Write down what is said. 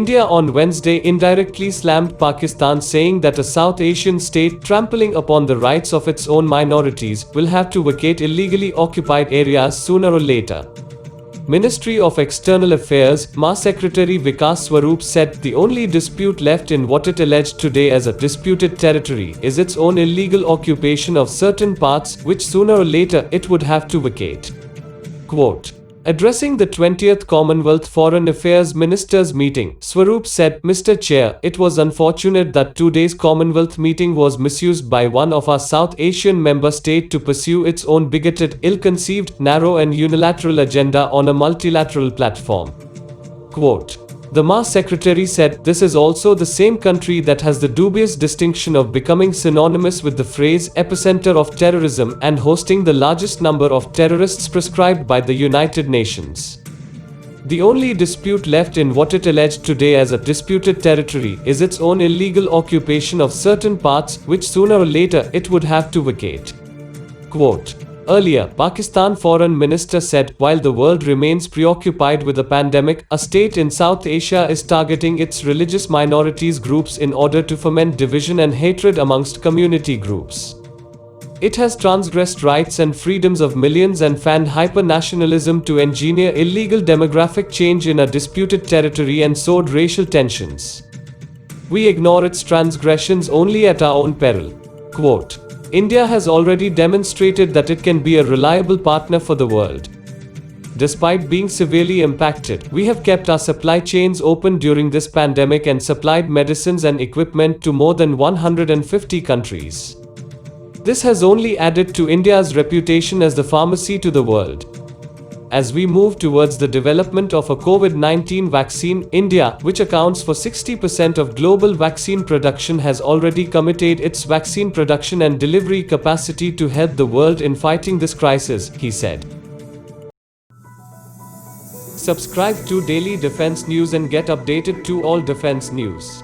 India on Wednesday indirectly slammed Pakistan, saying that a South Asian state trampling upon the rights of its own minorities will have to vacate illegally occupied areas sooner or later. Ministry of External Affairs, MA Secretary Vikas Swarup said the only dispute left in what it alleged today as a disputed territory is its own illegal occupation of certain parts, which sooner or later it would have to vacate. Quote, addressing the 20th Commonwealth Foreign Affairs Ministers' meeting, Swarup said, Mr. Chair, it was unfortunate that today's Commonwealth meeting was misused by one of our South Asian member states to pursue its own bigoted, ill-conceived, narrow and unilateral agenda on a multilateral platform. Quote, the MA Secretary said, this is also the same country that has the dubious distinction of becoming synonymous with the phrase epicenter of terrorism and hosting the largest number of terrorists prescribed by the United Nations. The only dispute left in what it alleged today as a disputed territory is its own illegal occupation of certain parts, which sooner or later it would have to vacate. Quote, earlier, Pakistan Foreign Minister said, while the world remains preoccupied with the pandemic, a state in South Asia is targeting its religious minorities groups in order to foment division and hatred amongst community groups. It has transgressed rights and freedoms of millions and fanned hyper-nationalism to engineer illegal demographic change in a disputed territory and sowed racial tensions. We ignore its transgressions only at our own peril. Quote, India has already demonstrated that it can be a reliable partner for the world. Despite being severely impacted, we have kept our supply chains open during this pandemic and supplied medicines and equipment to more than 150 countries. This has only added to India's reputation as the pharmacy to the world. As we move towards the development of a COVID-19 vaccine, India, which accounts for 60% of global vaccine production, has already committed its vaccine production and delivery capacity to help the world in fighting this crisis, he said. Subscribe to Daily Defense News and get updated to all defense news.